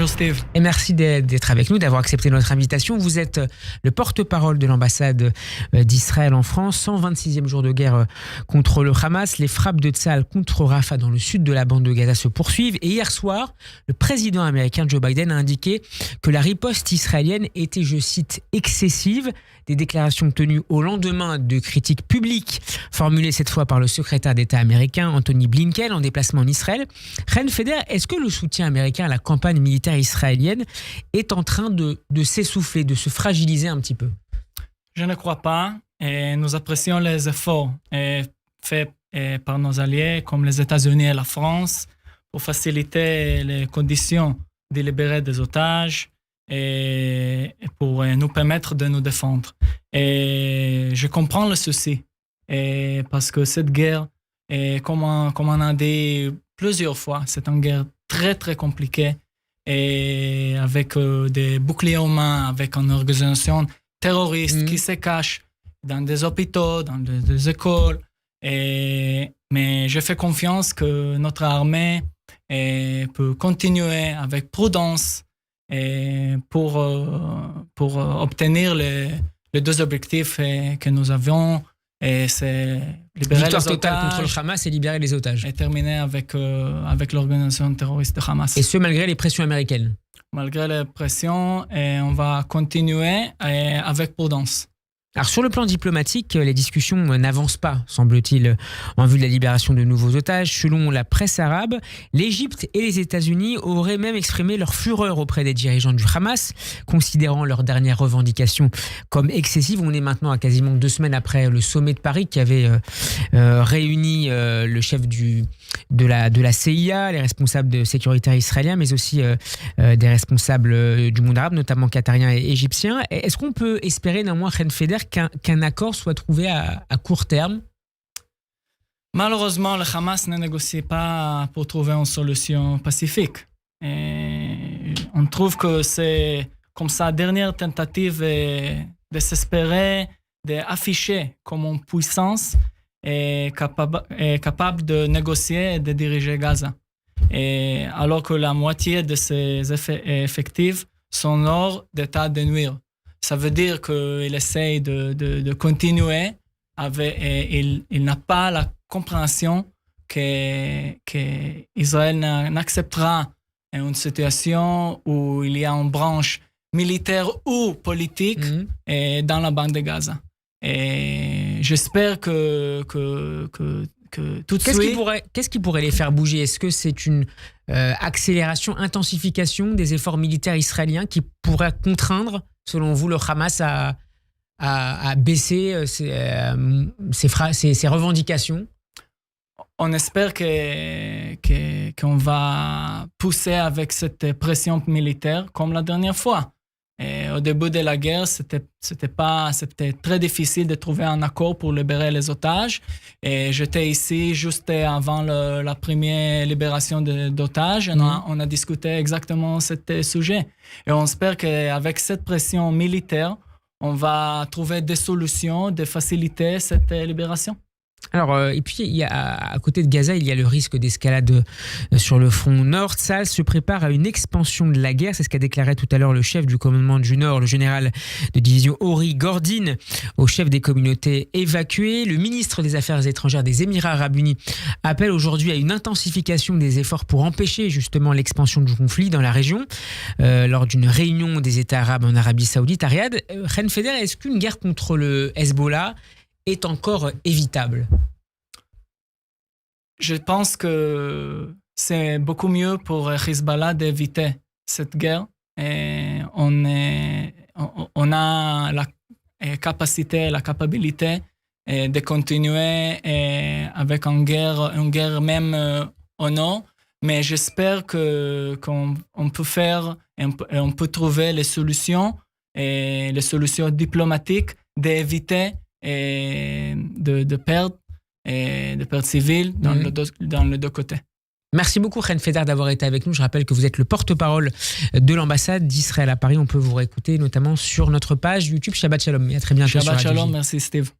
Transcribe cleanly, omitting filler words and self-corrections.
Bonjour Steve. Et merci d'être avec nous, d'avoir accepté notre invitation. Vous êtes le porte-parole de l'ambassade d'Israël en France. 126e jour de guerre contre le Hamas. Les frappes de Tsahal contre Rafah dans le sud de la bande de Gaza se poursuivent. Et hier soir, le président américain Joe Biden a indiqué que la riposte israélienne était, je cite, excessive. Des déclarations tenues au lendemain de critiques publiques formulées cette fois par le secrétaire d'État américain Anthony Blinken en déplacement en Israël. Ren Feder, est-ce que le soutien américain à la campagne militaire israélienne est en train de s'essouffler, de se fragiliser un petit peu? Je ne crois pas. Et nous apprécions les efforts faits par nos alliés comme les États-Unis et la France pour faciliter les conditions de libérer des otages et pour nous permettre de nous défendre. Et je comprends le souci parce que cette guerre, comme on a dit plusieurs fois, c'est une guerre très très compliquée et avec des boucliers humains, avec une organisation terroriste qui se cache dans des hôpitaux, dans des écoles. Mais je fais confiance que notre armée peut continuer avec prudence pour obtenir les deux objectifs que nous avions. Et c'est libérer victoire les totale otages contre le Hamas et libérer les otages. et terminer avec l'organisation terroriste de Hamas. Et ce, malgré les pressions américaines. Malgré les pressions, on va continuer avec prudence. Alors sur le plan diplomatique, les discussions n'avancent pas, semble-t-il, en vue de la libération de nouveaux otages. Selon la presse arabe, l'Égypte et les États-Unis auraient même exprimé leur fureur auprès des dirigeants du Hamas, considérant leurs dernières revendications comme excessives. On est maintenant à quasiment 2 semaines après le sommet de Paris qui avait réuni le chef de la CIA, les responsables de sécurité israéliens, mais aussi des responsables du monde arabe, notamment qatariens et égyptiens. Est-ce qu'on peut espérer néanmoins, Ren Feder, qu'un accord soit trouvé à court terme? Malheureusement, le Hamas ne négocie pas pour trouver une solution pacifique. Et on trouve que c'est comme sa dernière tentative de s'espérer, d'afficher comme une puissance capable de négocier et de diriger Gaza. Et alors que la moitié de ses effectifs sont hors d'état de nuire. Ça veut dire qu'il essaye de continuer et il n'a pas la compréhension qu'Israël n'acceptera une situation où il y a une branche militaire ou politique dans la bande de Gaza. Et j'espère que tout de suite... Qu'est-ce qui pourrait les faire bouger? Est-ce que c'est une accélération, intensification des efforts militaires israéliens qui pourrait contraindre, selon vous, le Hamas à baisser ses revendications? On espère qu'on va pousser avec cette pression militaire comme la dernière fois. Et au début de la guerre, c'était très difficile de trouver un accord pour libérer les otages. Et j'étais ici juste avant la première libération d'otages. On a discuté exactement ce sujet. Et on espère qu'avec cette pression militaire, on va trouver des solutions de faciliter cette libération. Alors, et puis, à côté de Gaza, il y a le risque d'escalade sur le front nord. Tsahal se prépare à une expansion de la guerre. C'est ce qu'a déclaré tout à l'heure le chef du commandement du Nord, le général de division Ori Gordin, au chef des communautés évacuées. Le ministre des Affaires étrangères des Émirats arabes unis appelle aujourd'hui à une intensification des efforts pour empêcher justement l'expansion du conflit dans la région. Lors d'une réunion des États arabes en Arabie Saoudite à Riyad, Ren Feder, est-ce qu'une guerre contre le Hezbollah est encore évitable? Je pense que c'est beaucoup mieux pour Hezbollah d'éviter cette guerre. Et on a la capacité, la capacité de continuer avec une guerre même au nord. Mais j'espère qu'on peut faire, on peut trouver les solutions diplomatiques d'éviter de perdre civils dans les deux côtés. Merci beaucoup, Ren Feder, d'avoir été avec nous. Je rappelle que vous êtes le porte-parole de l'ambassade d'Israël à Paris. On peut vous réécouter notamment sur notre page YouTube. Shabbat Shalom. Et à très bientôt. Shabbat Shalom. Merci, Steve.